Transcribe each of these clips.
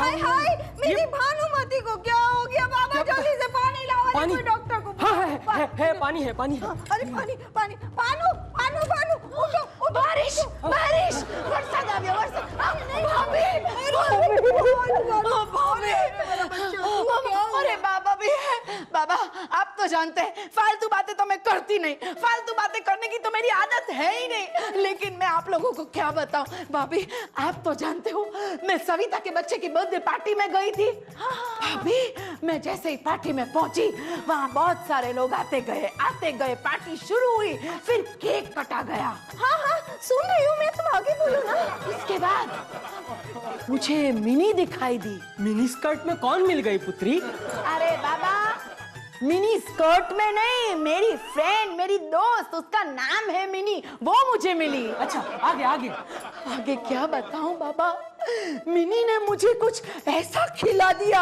हाय हाय, मेरी भानुमति को क्या हो गया? बाबा जल्दी से पानी लाओ, कोई डॉक्टर को। हाँ है पानी है पानी। अरे पानी पानी, पानू पानू पानू, उठो उठो। बारिश बारिश, बरसात आ गया, बरसात। अरे बाबा भी है। बाबा आप तो जानते हैं फालतू बातें तो मैं करती नहीं, फालतू बातें करने की तो मेरी आदत है ही नहीं, लेकिन मैं आप लोगों को क्या बताऊं भाभी, आप तो जानते हो मैं सविता के बच्चे की बर्थडे पार्टी में गई थी। भाभी मैं जैसे ही पार्टी में पहुंची वहां बहुत सारे लोग आते गए, पार्टी शुरू हुई, फिर केक कटा गया। हाँ हाँ सुन रही हूँ मैं, तुम आगे बोलो ना। इसके बाद मुझे मिनी दिखाई दी। मिनी स्कर्ट में कौन मिल गई पुत्री? अरे बाबा मिनी स्कर्ट में नहीं, मेरी फ्रेंड, मेरी दोस्त, उसका नाम है मिनी, वो मुझे मिली। अच्छा आगे आगे आगे क्या बताऊं बाबा, मिनी ने मुझे कुछ ऐसा खिला दिया।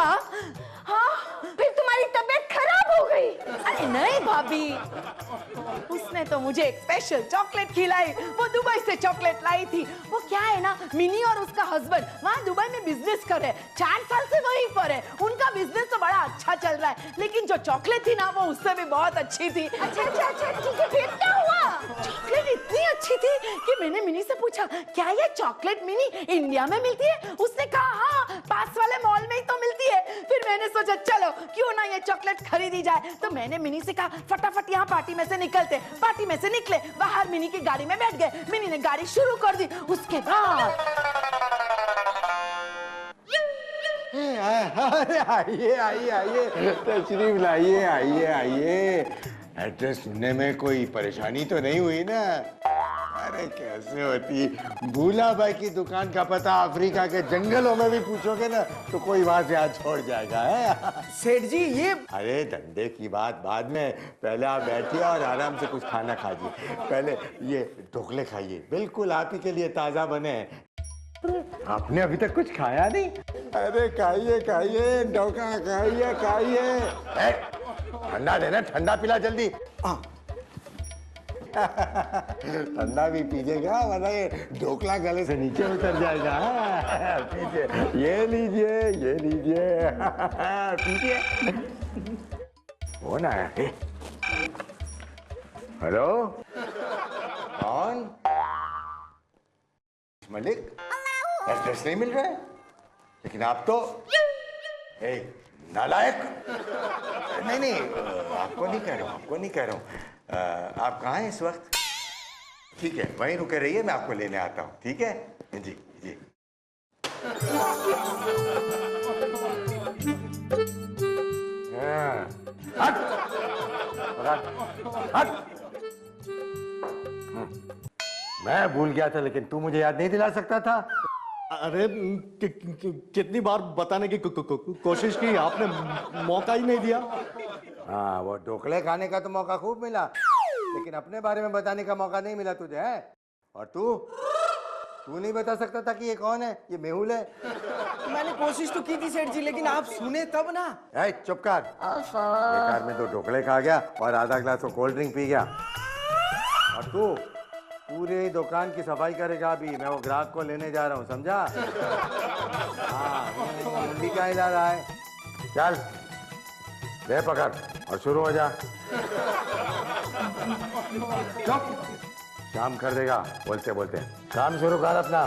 हाँ फिर तुम्हारी तबीयत खराब हो गई? अरे नहीं भाभी, उसने तो मुझे एक स्पेशल चॉकलेट खिलाई, वो दुबई से चॉकलेट लाई थी। वो क्या है ना, मिनी और उसका हस्बैंड वहाँ दुबई में बिजनेस कर रहे हैं, 4 साल से वहीं पर है, उनका बिजनेस तो बड़ा अच्छा चल रहा है, लेकिन जो चॉकलेट थी ना वो उससे भी बहुत अच्छी थी। अच्छा ठीक है, फिर क्या हुआ? चॉकलेट इतनी अच्छी थी कि मैंने मिनी से पूछा क्या ये चॉकलेट मिनी इंडिया में मिलती है? उसने कहा हाँ पास वाले मॉल में ही तो मिलती है। फिर मैंने सोचा चलो क्यों ना ये चॉकलेट खरीदी जाए, तो मैंने मिनी से कहा फटाफट यहाँ पार्टी में से निकलते। पार्टी में से निकले, बाहर मिनी की गाड़ी में बैठ गए, मिनी ने गाड़ी शुरू कर दी। उसके बाद अरे आइए आइए आइए, तशरीफ लाइए, आइए आइए। एड्रेस सुनने में कोई परेशानी तो नहीं हुई ना? अरे कैसे होती, भूला भाई की दुकान का पता अफ्रीका के जंगलों में भी पूछोगे ना तो कोई वहां से आज छोड़ जाएगा है। सेठ जी ये अरे धंधे की बात बाद में, पहले आप बैठिए और आराम से कुछ खाना खाइए। पहले ये ढोकले खाइए, बिल्कुल आप ही के लिए ताजा बने हैं। आपने अभी तक कुछ खाया नहीं? अरे खाइए खाइए, ढोकला खाइए खाइए। ठंडा देना, ठंडा पिला जल्दी। ठंडा भी पीजिएगा वरना ये ढोकला गले से नीचे उतर जाएगा। पीजिए, ये लीजिए ये लीजिए, पीजिए। हो ना है। हेलो कौन? मलिक, एड्रेस नहीं मिल रहा है, लेकिन आप तो नालायक। नहीं आपको नहीं कह रहा हूँ, आपको नहीं कह रहा हूँ। आप कहाँ हैं इस वक्त? ठीक है वहीं रुके रहिए, मैं आपको लेने आता हूँ, ठीक है जी जी। हट हट हट। मैं भूल गया था, लेकिन तू मुझे याद नहीं दिला सकता था? अरे कितनी बार बताने की कोशिश की, आपने मौका ही नहीं दिया। हाँ वो ढोकले खाने का तो मौका खूब मिला, लेकिन अपने बारे में बताने का मौका नहीं मिला तुझे है? और तू नहीं बता सकता था कि ये कौन है? ये मेहुल है। मैंने कोशिश तो की थी सेठ जी, लेकिन आप सुने तब ना। चुप कर, बेकार में तो ढोकले खा गया और आधा ग्लास कोल्ड ड्रिंक पी गया। और तू पूरे दुकान की सफाई करेगा अभी, मैं वो ग्राहक को लेने जा रहा हूँ, समझा? हाँ मुंडी क्या हिला रहा है? चल ले पकड़ और शुरू हो जा। चुप, काम कर देगा बोलते बोलते, काम शुरू कर अपना।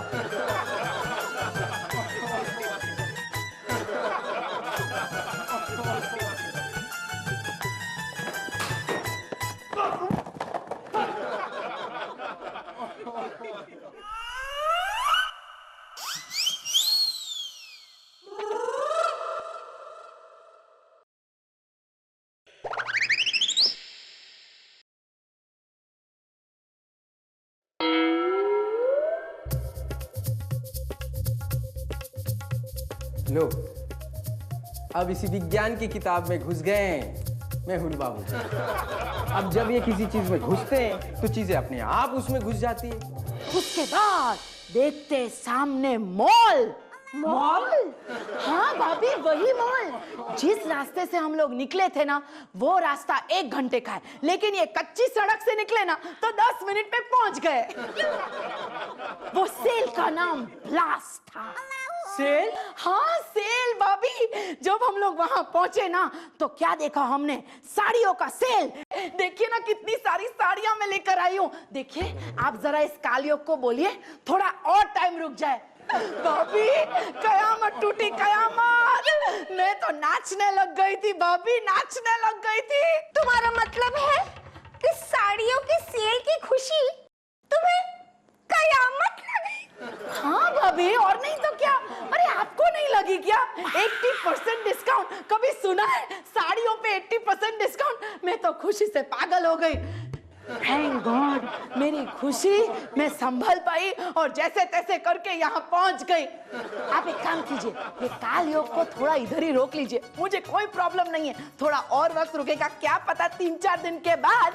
लो अब इसी विज्ञान की किताब में घुस गए मैं हुल बाबू। अब जब ये किसी चीज में घुसते हैं तो चीजें अपने आप उसमें घुस जाती है। उसके बाद देखते सामने मॉल। मॉल? हाँ भाभी वही मॉल। जिस रास्ते से हम लोग निकले थे ना वो रास्ता 1 घंटे का है, लेकिन ये कच्ची सड़क से निकले ना तो 10 मिनट में पहुंच गए। वो सेल का नाम ब्लास्ट था। सेल? हाँ सेल भाभी। जब हम लोग वहां पहुंचे ना तो क्या देखा हमने, साड़ियों का सेल। देखिए ना कितनी सारी साड़ियां मैं लेकर आई हूँ। देखिए आप जरा इस कालयोग को बोलिए थोड़ा और टाइम रुक जाए। भाभी कयामत टूटी कयामत। मैं तो नाचने लग गई थी भाभी, नाचने लग गई थी। तुम्हारा मतलब है कि साड़ियों की सेल की खुशी तुम्हें कयामत लगी? हाँ भाभी, और नहीं तो क्या। अरे आपको नहीं लगी क्या? 80% डिस्काउंट, कभी सुना है साड़ियों पे 80% डिस्काउंट? मैं तो खुशी से पागल हो गई। थैंक गॉड मेरी खुशी मैं संभल पाई और जैसे तैसे करके यहाँ पहुंच गई। आप एक काम कीजिए, ये कालयोग को थोड़ा इधर ही रोक लीजिए, मुझे कोई प्रॉब्लम नहीं है। थोड़ा और वक्त रुकेगा, क्या पता 3-4 दिन के बाद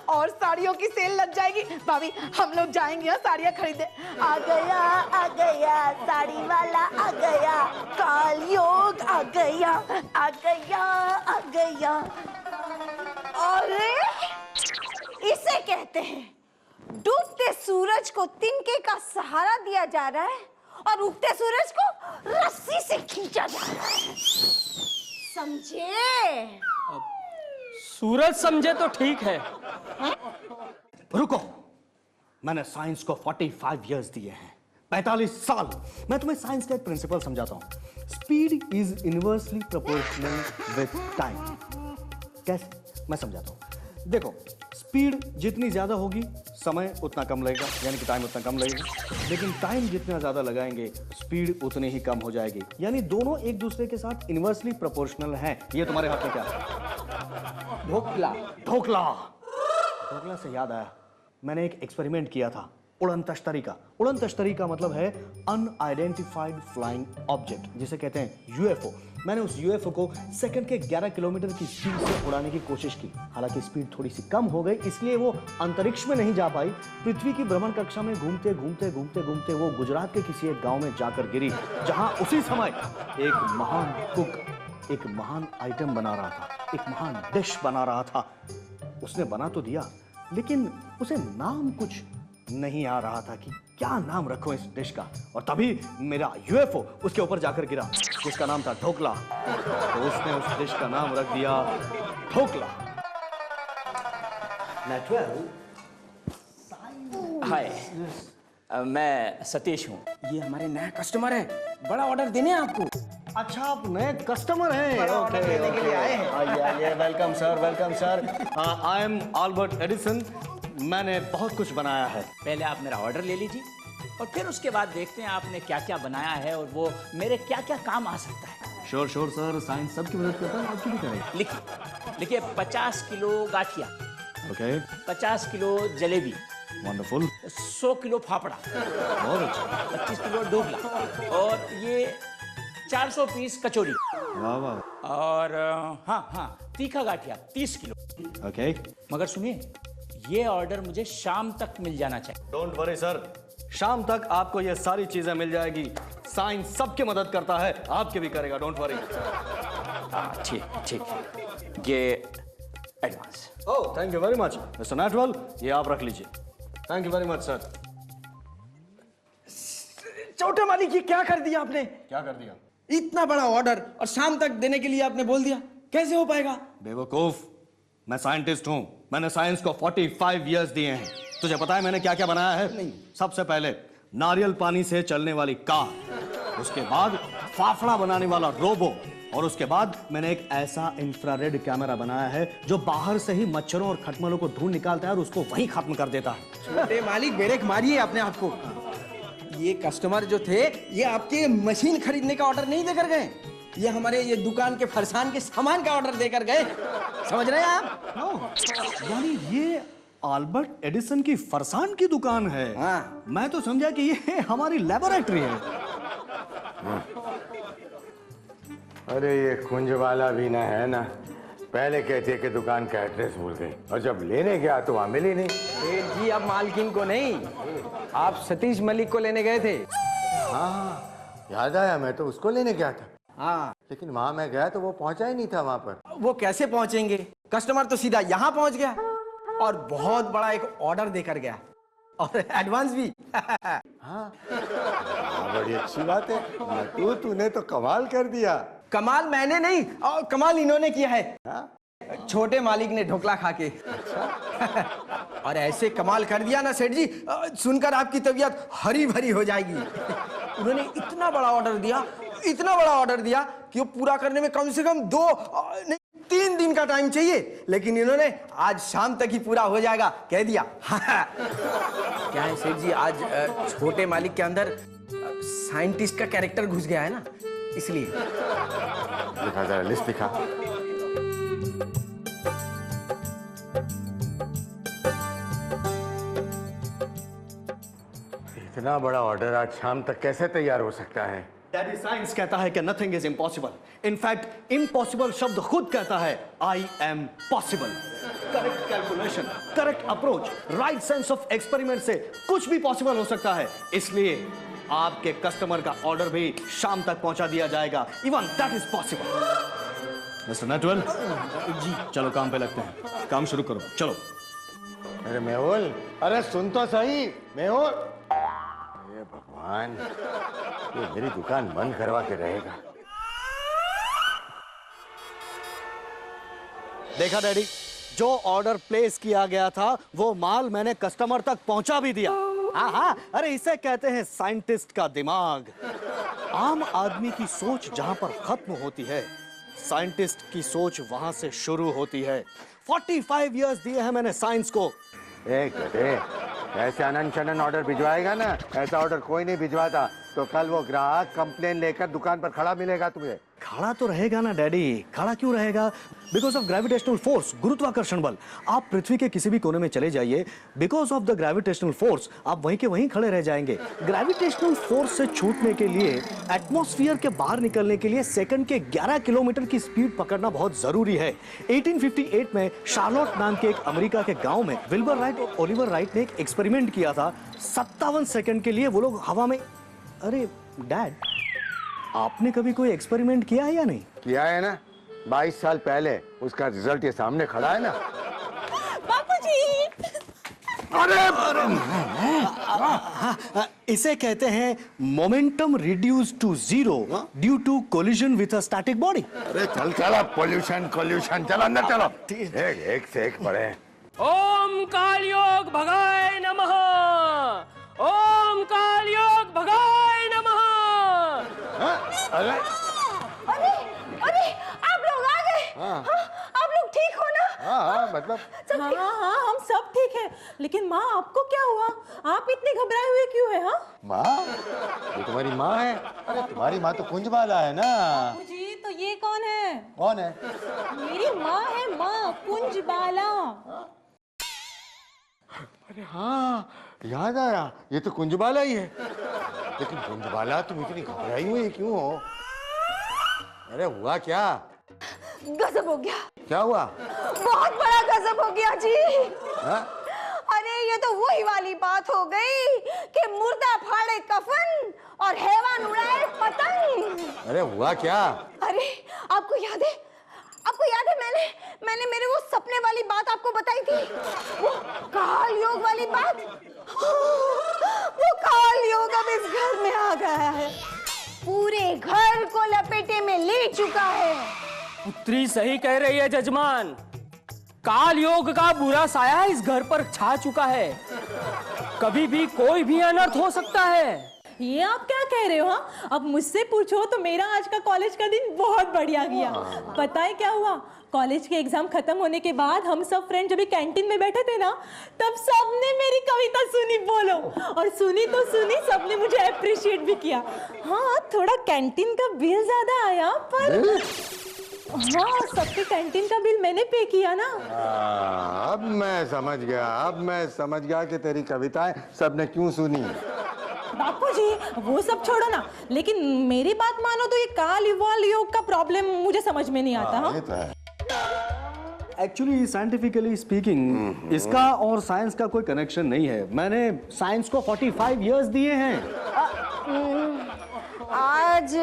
और साड़ियों की सेल लग जाएगी। भाभी हम लोग जाएंगे साड़ियाँ खरीदे। आ गया साड़ी वाला आ गया, कालयोग आ गया आ गया आ गया। अरे इसे कहते हैं डूबते सूरज को तिनके का सहारा दिया जा रहा है और उगते सूरज को रस्सी से खींचा जा रहा है, समझे? सूरज समझे तो ठीक है। रुको, मैंने साइंस को 45 इयर्स दिए हैं, 45 साल। मैं तुम्हें साइंस का एक प्रिंसिपल समझाता हूं। Speed is inversely proportional with time. कैसे? मैं समझाता हूं। देखो, स्पीड जितनी ज्यादा होगी समय उतना कम लगेगा, यानी कि टाइम उतना कम लगेगा। लेकिन टाइम जितना ज्यादा लगाएंगे स्पीड उतनी ही कम हो जाएगी, यानी दोनों एक दूसरे के साथ इनवर्सली प्रोपोर्शनल हैं। ये तुम्हारे हाथ में क्या है? ढोकला। ढोकला। ढोकला से याद आया, मैंने एक एक्सपेरिमेंट किया था उड़न तश्तरी का। उड़न तश्तरी का मतलब है अनआइडेंटिफाइड फ्लाइंग ऑब्जेक्ट, जिसे कहते हैं यूएफओ। मैंने उस यूएफओ को सेकंड के 11 किलोमीटर की स्पीड से उड़ाने की कोशिश की। हालांकि स्पीड थोड़ी सी कम हो गई, इसलिए वो अंतरिक्ष में नहीं जा पाई। पृथ्वी की भ्रमण कक्षा में घूमते घूमते घूमते घूमते वो गुजरात के किसी एक गांव में जाकर गिरी, जहां उसी समय एक महान कुक एक महान आइटम बना रहा था, एक महान डिश बना रहा था। उसने बना तो दिया, लेकिन उसे नाम कुछ नहीं आ रहा था कि क्या नाम रखो इस डिश का। और तभी मेरा यूएफओ उसके ऊपर जाकर गिरा, जिसका नाम था ढोकला। तो उसने उस डिश का नाम रख दिया ढोकला। हाय, मैं सतीश हूँ। ये हमारे नया कस्टमर है, बड़ा ऑर्डर देने हैं आपको। अच्छा, आप नए कस्टमर हैं? ओके, के लिए आए हैं। आइए, welcome sir, welcome sir. I am Albert Edison. मैंने बहुत कुछ बनाया है। पहले आप मेरा ऑर्डर ले लीजिए और फिर उसके बाद देखते हैं आपने क्या क्या बनाया है और वो मेरे क्या क्या काम आ सकता है। श्योर श्योर सर, साइंस सबकी मदद करता है, आपकी भी करेगा। लिखिए 50 kilo gathiya, okay, 50 kilo jalebi, wonderful, 100 kilo fafda, बहुत अच्छा, 25 किलो ढोकला और ये 400 पीस कचौड़ी वाह वाह, और हाँ तीखा गाठिया 30 किलो। ओके। मगर सुनिए, ये ऑर्डर मुझे शाम तक मिल जाना चाहिए। डोंट वरी सर, शाम तक आपको ये सारी चीजें मिल जाएगी। साइंस सबकी मदद करता है, आपके भी करेगा, डोंट वरी। ठीक, ये advance. Oh, thank you very much mister Natwal, ये आप रख लीजिए। Thank you very much sir. छोटे मालिक, ये क्या कर दिया आपने? क्या कर दिया? इतना बड़ा ऑर्डर और शाम तक देने के लिए आपने बोल दिया, कैसे हो पाएगा? बेवकूफ, मैं साइंटिस्ट हूं। मैंने साइंस को 45 इयर्स दिए हैं। तुझे पता है मैंने क्या क्या बनाया है? नहीं। सबसे पहले नारियल पानी से चलने वाली कार, उसके बाद फाफड़ा बनाने वाला रोबो, और उसके बाद मैंने एक ऐसा इंफ्रारेड कैमरा बनाया है जो बाहर से ही मच्छरों और खटमलों को ढूंढ निकालता है और उसको वहीं खत्म कर देता है। छोटे मालिक, ब्रेक मारिए अपने आप को। ये कस्टमर जो थे, ये आपके मशीन खरीदने का ऑर्डर नहीं देकर गए, ये हमारे ये दुकान के फरसान के सामान का ऑर्डर देकर गए। समझ रहे हैं आप? यानी ये अल्बर्ट एडिसन की फरसान की दुकान है? हाँ। मैं तो समझा कि ये हमारी लेबोरेटरी है। अरे ये कुंज वाला भी ना है ना, पहले कहते कि दुकान का एड्रेस भूल गए और जब लेने गया तो वहां मिली नहीं। सेठ जी, आप मालकिन को नहीं, आप सतीश मलिक को लेने गए थे। हाँ, याद आया, मैं तो उसको लेने गया था। हाँ, लेकिन वहां मैं गया तो वो पहुंचा ही नहीं था वहां पर। वो कैसे पहुंचेंगे? कस्टमर तो सीधा यहाँ पहुंच गया और बहुत बड़ा एक ऑर्डर देकर गया। और एडवांस भी। हाँ, बड़ी अच्छी बात है नटू, तूने तो कमाल कर दिया। कमाल मैंने नहीं, और कमाल इन्होंने किया है। हाँ? छोटे मालिक ने ढोकला खा के। और ऐसे कमाल कर दिया ना सेठ जी, सुनकर आपकी तबीयत हरी भरी हो जाएगी। उन्होंने इतना बड़ा ऑर्डर दिया, इतना बड़ा ऑर्डर दिया कि वो पूरा करने में कम से कम 2 नहीं 3 दिन का टाइम चाहिए, लेकिन इन्होंने आज शाम तक ही पूरा हो जाएगा कह दिया। क्या है सेठ जी, आज छोटे मालिक के अंदर साइंटिस्ट का कैरेक्टर घुस गया है ना, इसलिए। दिखा जरा लिस्ट दिखा। इतना बड़ा ऑर्डर आज शाम तक कैसे तैयार हो सकता है? डैडी, साइंस कहता है कि nothing is impossible. In fact impossible शब्द खुद कहता है I am possible. Correct calculation, correct approach, right sense of experiment से कुछ भी पॉसिबल हो सकता है। इसलिए आपके कस्टमर का ऑर्डर भी शाम तक पहुंचा दिया जाएगा। Even that is possible. Mister Natwal ji, चलो काम पे लगते हैं। काम शुरू करो, चलो। अरे मेहुल, अरे सुन तो सही मेहुल। अरे भगवान, ये मेरी दुकान बंद करवा के रहेगा। देखा डैडी, जो ऑर्डर प्लेस किया गया था वो माल मैंने कस्टमर तक पहुंचा भी दिया। हाँ, अरे इसे कहते हैं साइंटिस्ट का दिमाग। आम आदमी की सोच जहां पर खत्म होती है, साइंटिस्ट की सोच वहां से शुरू होती है। 45 इयर्स दिए हैं मैंने साइंस को। एक बेटे, ऐसे अनंत शनन ऑर्डर भिजवाएगा ना, ऐसा ऑर्डर कोई नहीं भिजवाता, तो कल वो ग्राहक कंप्लेन लेकर दुकान पर खड़ा मिलेगा तुम्हें। खड़ा तो रहेगा ना डैडी, खड़ा क्यों रहेगा? बिकॉज ऑफ ग्रेविटेशनल फोर्स, गुरुत्वाकर्षण बल। आप पृथ्वी के किसी भी कोने में चले जाइए, because of the gravitational force आप वहीं के वहीं खड़े रह जाएंगे। ग्रेविटेशनल फोर्स से छूटने के लिए, एटमॉस्फेयर के बाहर निकलने के लिए सेकंड के 11 किलोमीटर की स्पीड पकड़ना बहुत जरूरी है। 1858 में शार्लोट नाम के एक अमेरिका के गांव में विल्बर राइट और ओलिवर राइट ने एक एक्सपेरिमेंट किया था। 57 सेकंड के लिए वो लोग हवा में। अरे डैड, आपने कभी कोई एक्सपेरिमेंट किया है या नहीं? किया है ना, 22 साल पहले। उसका रिजल्ट ये सामने खड़ा है ना। बापूजी, इसे कहते हैं momentum reduce to zero due to collision with a static body. अरे चल चल, पोल्यूशन कोल्यूशन, चलो अंदर चलो। एक से एक पढ़े। ओम कालयोग भगाय नमः। ओम कालयोग भगाय नमः। अरे अरे अरे, आप लोग आ गए। हाँ, आप लोग ठीक हो ना? हाँ, मतलब हाँ, हम सब ठीक हैं। लेकिन माँ, आपको क्या हुआ? आप इतने घबराए हुए क्यों हैं? हाँ माँ, ये तुम्हारी माँ है? अरे तुम्हारी माँ तो कुंजबाला है ना। जी, तो ये कौन है? कौन है? मेरी माँ है, माँ कुंजबाला। अरे हाँ, याद आया, ये तो कुंजबाला ही है। लेकिन कुंजबाला, तुम इतनी घबराई हुई क्यों हो? अरे हुआ क्या? गजब हो गया। क्या हुआ? बहुत बड़ा गजब हो गया जी। हा? अरे ये तो वही वाली बात हो गई कि मुर्दा फाड़े कफन और हैवान उड़ाए पतंग। अरे हुआ क्या? अरे आपको याद है, मैंने मेरे वो सपने वाली बात आपको बताई थी, वो काल योग वाली बात। वो काल योग अब इस घर में आ गया है, पूरे घर को लपेटे में ले चुका है। पुत्री सही कह रही है जजमान, काल योग का बुरा साया इस घर पर छा चुका है। कभी भी कोई भी अनर्थ हो सकता है। ये आप क्या कह रहे हो? हाँ, अब मुझसे पूछो तो मेरा आज का कॉलेज का दिन बहुत बढ़िया गया। पता है क्या हुआ? कॉलेज के एग्जाम खत्म होने के बाद हम सब फ्रेंड जब कैंटीन में बैठे थे ना, तब सबने मेरी कविता सुनी, बोलो। और सुनी तो सुनी, सबने मुझे अप्रिशिएट भी किया। हाँ, थोड़ा कैंटीन का बिल ज्यादा आया, पर हाँ, सबके कैंटीन का बिल मैंने पे किया ना। अब मैं समझ गया कि तेरी कविताएं सबने क्यों सुनी। बापूजी, वो सब छोड़ो ना, लेकिन मेरी बात मानो तो ये काल योग का प्रॉब्लम मुझे समझ में नहीं आता। ये तो है। एक्चुअली साइंटिफिकली स्पीकिंग, इसका और साइंस का कोई कनेक्शन नहीं है। मैंने साइंस को 45 इयर्स दिए हैं। आज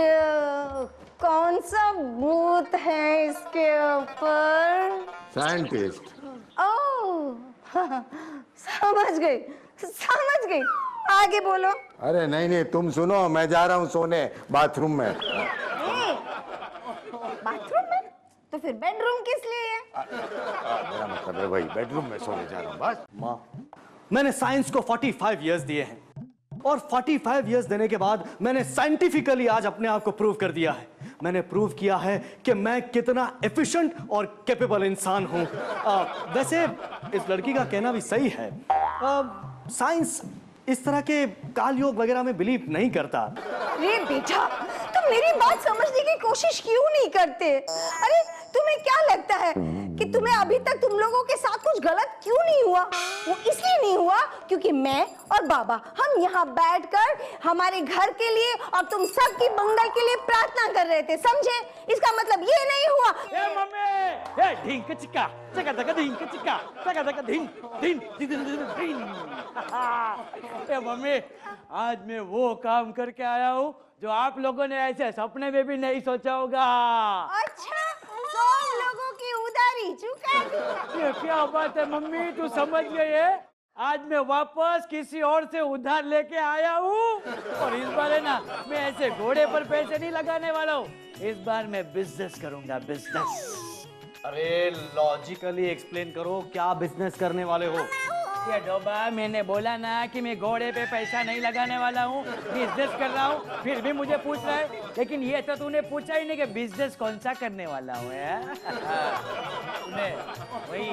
कौन सा बूथ है इसके ऊपर? साइंटिस्ट। ओह, समझ गई, आगे बोलो। अरे नहीं नहीं, तुम सुनो, मैं जा रहा हूँ सोने बाथरूम में। बाथरूम में? तो फिर बेडरूम किस लिए है? मेरा मतलब है वही, बेडरूम में सोने जा रहा हूँ बस। माँ, मैंने साइंस को 45 इयर्स दिए हैं और 45 इयर्स देने के बाद मैंने साइंटिफिकली आज अपने आप को प्रूव कर दिया है। मैंने प्रूव किया है कि मैं कितना एफिशिएंट और कैपेबल इंसान हूं। वैसे इस लड़की का कहना भी सही है। साइंस इस तरह के काल योग वगैरह में बिलीव नहीं करता। अरे बेटा, तुम मेरी बात समझने की कोशिश क्यों नहीं करते? अरे तुम्हें क्या लगता है कि तुम्हें अभी तक तुम लोगों के साथ कुछ गलत क्यों नहीं हुआ? वो इसलिए नहीं हुआ क्योंकि मैं और बाबा हम यहाँ बैठकर हमारे घर के लिए और तुम सबकी मंगल के लिए प्रार्थना कर रहे थे, समझे? इसका मतलब ये नहीं हुआ। ए मम्मी, ए ढिंक चिक्का, चका चका ढिंक चिक्का, चका चका ढिंक ढिंक ढिंक ढिंक। ए मम्मी, आज मैं वो काम करके आया हूँ जो आप लोगों ने ऐसे सपने में भी नहीं सोचा होगा। अच्छा, सब लोगों की उधारी चुका दी। ये क्या बात है मम्मी, तू समझ गई है? आज मैं वापस किसी और से उधार लेके आया हूँ और इस बार है ना, मैं ऐसे घोड़े पर पैसे नहीं लगाने वाला हूँ। इस बार मैं बिजनेस करूंगा, बिजनेस। अरे लॉजिकली एक्सप्लेन करो, क्या बिजनेस करने वाले हो? ये डोबा, मैंने बोला ना कि मैं घोड़े पे पैसा नहीं लगाने वाला हूँ, बिजनेस कर रहा हूँ, फिर भी मुझे पूछ रहा है। लेकिन ये तो तूने पूछा ही नहीं कि बिजनेस कौन सा करने वाला हूँ। तूने वही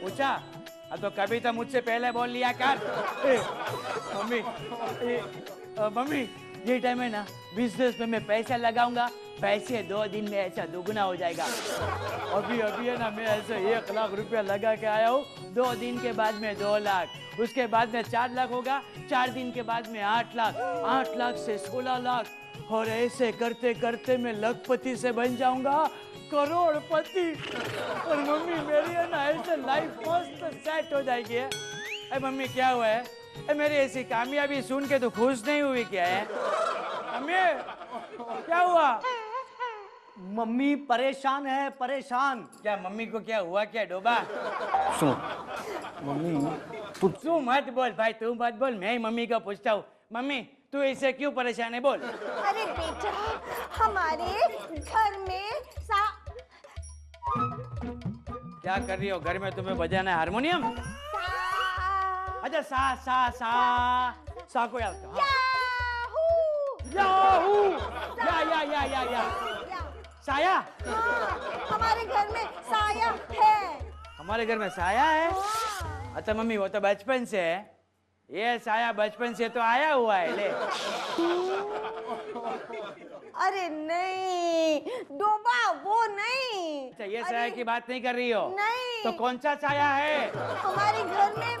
पूछा, अब तो कभी तो मुझसे पहले बोल लिया कर। मम्मी, मम्मी, ये टाइम है ना, बिजनेस में मैं पैसा लगाऊंगा, पैसे 2 दिन में ऐसा दुगना हो जाएगा। अभी है ना, मैं ऐसे 1 लाख रुपया लगा के आया हूँ, 2 दिन के बाद में 2 लाख, उसके बाद में 4 लाख होगा, 4 दिन के बाद में 8 लाख, 8 लाख से 16 लाख, और ऐसे करते करते मैं लखपति से बन जाऊंगा करोड़पति। और मम्मी मेरी है ना, ऐसे लाइफ मस्त सेट हो जाएगी। अरे मम्मी क्या हुआ है? मेरी ऐसी कामयाबी सुन के तो खुश नहीं हुई क्या है? मम्मी क्या हुआ? मम्मी परेशान है, परेशान। क्या मम्मी को क्या हुआ क्या डोबा? सुनो मम्मी, तू मत बोल भाई, तू मत बोल, मैं ही मम्मी को पूछता हूँ। मम्मी तू इससे क्यों परेशान है, बोल। अरे बेटा, हमारे घर में क्या कर रही हो घर में? तुम्हें बजाना है हारमोनियम? अच्छा, सा सा सा सा को याद कर। याहू, या साया। हमारे घर में साया है। हमारे घर में साया है? अच्छा मम्मी, वो तो बचपन से है, ये साया बचपन से तो आया हुआ है। ले। अरे नहीं डोबा, वो नहीं। अच्छा, ये साया की बात नहीं कर रही हो? नहीं। तो कौन सा साया है? हमारे घर में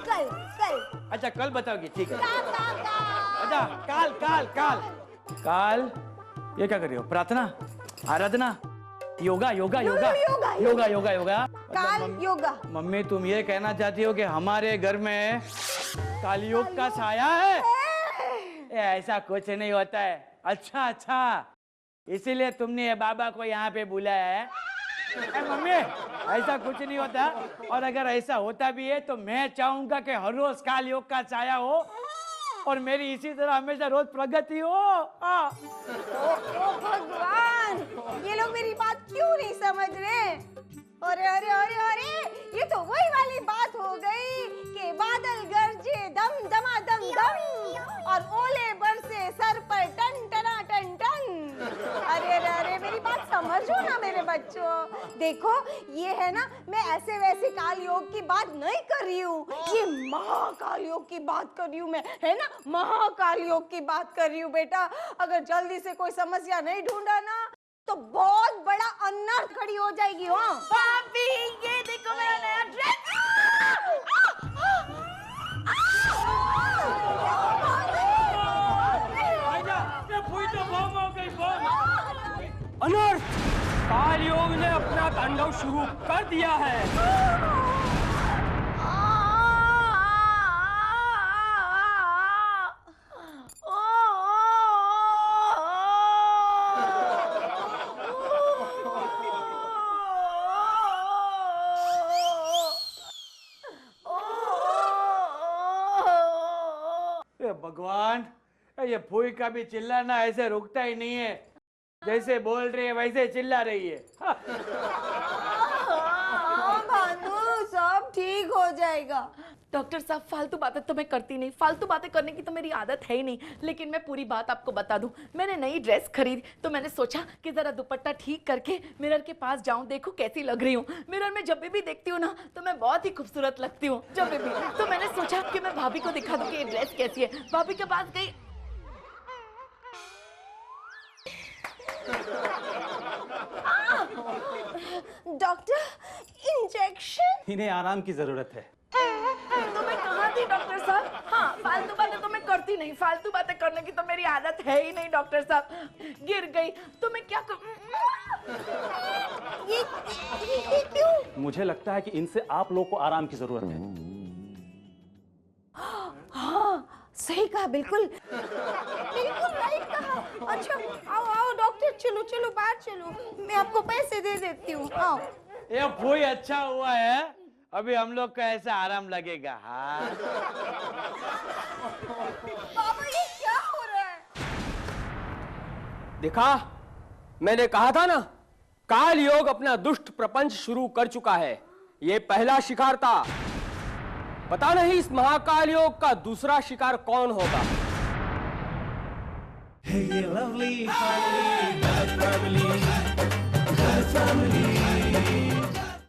कल कल। अच्छा कल बताओगी, ठीक है। का। अच्छा काल काल काल काल। ये क्या कर रही हो? प्रार्थना, आराधना, योगा योगा योगा योगा योगा योगा। काल योगा। मम्मी तुम ये कहना चाहती हो कि हमारे घर में कालयोग का साया है? ऐसा कुछ नहीं होता है। अच्छा अच्छा, इसीलिए तुमने ये बाबा को यहाँ पे बुलाया है? मम्मी ऐसा कुछ नहीं होता, और अगर ऐसा होता भी है तो मैं चाहूंगा कि हर रोज कालयोग का साया हो और मेरी इसी तरह हमेशा रोज प्रगति हो। ओ भगवान, ये लोग मेरी बात क्यों नहीं समझ रहे? अरे अरे अरे अरे, ये तो वही वाली बात हो गई कि बादल गरजे दम दमा दम दम और ओले बरसे सर पर टन टना टन टन। अरे अरे अरे, मेरी बात समझो ना मेरे बच्चों। देखो ये है ना, मैं ऐसे वैसे काल योग की बात नहीं कर रही हूँ, ये महाकाल योग की बात कर रही हूँ मैं, है ना, महाकाल योग की बात कर रही हूँ बेटा। अगर जल्दी से कोई समस्या नहीं ढूंढा ना तो बहुत बड़ा अनर्थ खड़ी हो जाएगी। हो भाभी, ये देखो मेरा नया ड्रेस। अनर्थ! काल योग ने अपना तांडव शुरू कर दिया है। भगवान, ये फूई का भी चिल्लाना ऐसे रुकता ही नहीं है, जैसे बोल रही है वैसे चिल्ला रही है। हाँ, भानु सब ठीक हो जाएगा। डॉक्टर साहब फालतू बातें तो मैं करती नहीं, फालतू बातें करने की तो मेरी आदत है ही नहीं, लेकिन मैं पूरी बात आपको बता दूं। मैंने नई ड्रेस खरीदी तो मैंने सोचा कि जरा दुपट्टा ठीक करके मिरर के पास जाऊं, देखूं कैसी लग रही हूं। मिरर में जब भी देखती हूँ ना तो मैं बहुत ही खूबसूरत लगती हूँ, जब भी। तो मैंने सोचा कि मैं भाभी को दिखा दूं कि ये ड्रेस कैसी है। भाभी के पास गई, डॉक्टर इंजेक्शन। इन्हें आराम की जरूरत है। तो मैं कहाँ थी डॉक्टर साहब? हाँ, फालतू बातें तो मैं करती नहीं, फालतू बातें करने की तो मेरी आदत है ही नहीं डॉक्टर साहब। गिर गई तो मैं क्या ये क्यों? मुझे लगता है कि इनसे आप लोग को आराम की जरूरत है। हाँ सही कहा, बिल्कुल बिल्कुल राइट कहा। अच्छा आओ आओ डॉक्टर, चलो चलो बाहर चलो, मैं आपको पैसे दे देती हूँ, आओ। ये फूई अच्छा हुआ है, अभी हम लोग को ऐसा आराम लगेगा। हाँ बाबा ये क्या हो रहा है? देखा, मैंने कहा था ना, काल योग अपना दुष्ट प्रपंच शुरू कर चुका है। ये पहला शिकार था, पता नहीं इस महाकाल योग का दूसरा शिकार कौन होगा। Hey, lovely family, bad family, bad family.